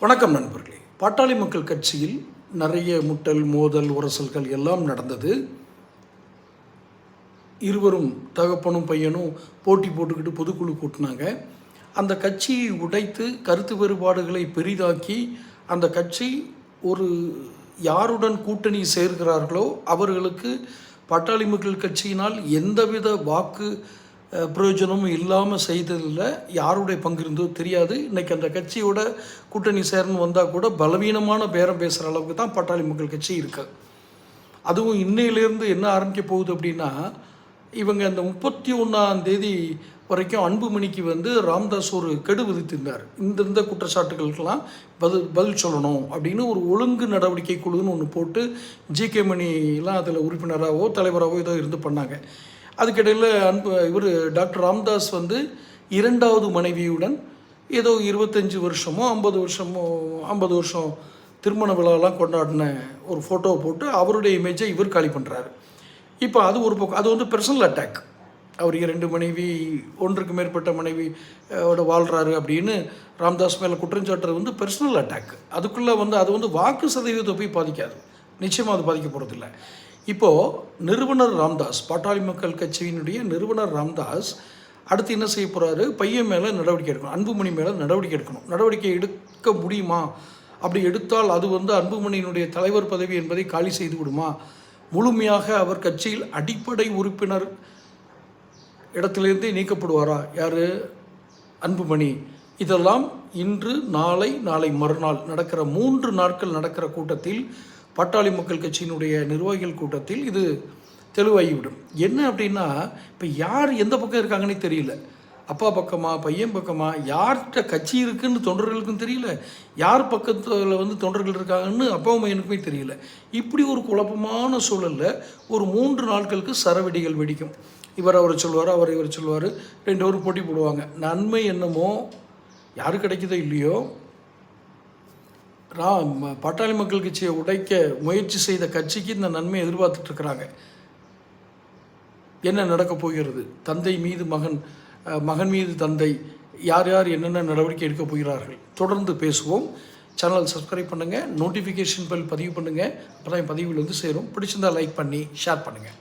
வணக்கம் நண்பர்களே. பாட்டாளி மக்கள் கட்சியில் நிறைய முட்டல், மோதல், உரசல்கள் எல்லாம் நடந்தது. இருவரும் தகப்பனும் பையனும் போட்டி போட்டுக்கிட்டு பொதுக்குழு கூட்டினாங்க. அந்த கட்சியை உடைத்து கருத்து வேறுபாடுகளை பெரிதாக்கி அந்த கட்சி ஒரு யாருடன் கூட்டணி சேர்கிறார்களோ அவர்களுக்கு பாட்டாளி மக்கள் கட்சியினால் எந்தவித வாக்கு பிரயோஜனமும் இல்லாமல் செய்ததில் யாருடைய பங்கு இருந்தோ தெரியாது. இன்றைக்கி அந்த கட்சியோட கூட்டணி சேரன்னு வந்தால் கூட பலவீனமான பேரம் பேசுகிற அளவுக்கு தான் பாட்டாளி மக்கள் கட்சி இருக்குது. அதுவும் இன்னையிலேருந்து என்ன ஆரம்பிக்க போகுது அப்படின்னா, இவங்க அந்த 31 வரைக்கும் அன்புமணிக்கு ராம்தாஸ் ஒரு கெடு விதித்திருந்தார். இந்த குற்றச்சாட்டுகளுக்கெல்லாம் பதில் சொல்லணும் அப்படின்னு ஒரு ஒழுங்கு நடவடிக்கை குழுன்னு ஒன்று போட்டு ஜி.கே. மணிலாம் அதில் உறுப்பினராகவோ தலைவராகவோ ஏதோ இருந்து பண்ணாங்க. அதுக்கிடையில் இவர் டாக்டர் ராம்தாஸ் 2வது மனைவியுடன் ஏதோ 25 வருஷமோ 50 வருஷம் திருமண விழாலாம் கொண்டாடின ஒரு ஃபோட்டோவை போட்டு அவருடைய இமேஜை இவர் காலி பண்ணுறாரு. இப்போ அது ஒரு பக்கம், அது பர்சனல் அட்டாக். அவர் 2 மனைவி, ஒன்றுக்கு மேற்பட்ட மனைவியோட வாழ்கிறாரு அப்படின்னு ராம்தாஸ் மேலே குற்றஞ்சாட்டுறது பர்சனல் அட்டாக். அதுக்குள்ளே அது வாக்கு சதவீதத்தை போய் பாதிக்காது, நிச்சயமாக அது பாதிக்க போகிறதில்ல. இப்போது நிறுவனர் ராம்தாஸ், பாட்டாளி மக்கள் கட்சியினுடைய நிறுவனர் ராம்தாஸ் அடுத்து என்ன செய்ய போகிறாரு? பையன் மேலே நடவடிக்கை எடுக்கணும், அன்புமணி மேலே நடவடிக்கை எடுக்கணும். நடவடிக்கை எடுக்க முடியுமா? அப்படி எடுத்தால் அது அன்புமணியினுடைய தலைவர் பதவி என்பதை காலி செய்து விடுமா? முழுமையாக அவர் கட்சியில் அடிப்படை உறுப்பினர் இடத்திலிருந்தே நீக்கப்படுவாரா? யார்? அன்புமணி. இதெல்லாம் இன்று, நாளை மறுநாள் நடக்கிற 3 நாட்கள் நடக்கிற கூட்டத்தில், பாட்டாளி மக்கள் கட்சியினுடைய நிர்வாகிகள் கூட்டத்தில் இது தெளிவாகிவிடும். என்ன அப்படின்னா, இப்போ யார் எந்த பக்கம் இருக்காங்கன்னே தெரியல. அப்பா பக்கமா, பையன் பக்கமா, யார்கிட்ட கட்சி இருக்குன்னு தொண்டர்களுக்கும் தெரியல, யார் பக்கத்தில் தொண்டர்கள் இருக்காங்கன்னு அப்பாவும் பையனுக்குமே தெரியல. இப்படி ஒரு குழப்பமான சூழலில் ஒரு 3 நாட்களுக்கு சரவெடிகள் வெடிக்கும். அவரை சொல்லுவார், இவர் சொல்லுவார், 2 பேரும் போட்டி போடுவாங்க. நன்மை என்னமோ யாரு கிடைக்குதோ இல்லையோ, பாட்டாளி மக்கள் கட்சியை உடைக்க முயற்சி செய்த கட்சிக்கு இந்த நன்மை எதிர்பார்த்துட்ருக்குறாங்க. என்ன நடக்கப் போகிறது? தந்தை மீது மகன், மகன் மீது தந்தை, யார் என்னென்ன நடவடிக்கை எடுக்கப் போகிறார்கள்? தொடர்ந்து பேசுவோம். சேனல் சப்ஸ்கிரைப் பண்ணுங்கள், நோட்டிஃபிகேஷன் பெல் பதிவு பண்ணுங்கள். அப்போ தான் என் பதிவில் சேரும். பிடிச்சிருந்தால் லைக் பண்ணி ஷேர் பண்ணுங்கள்.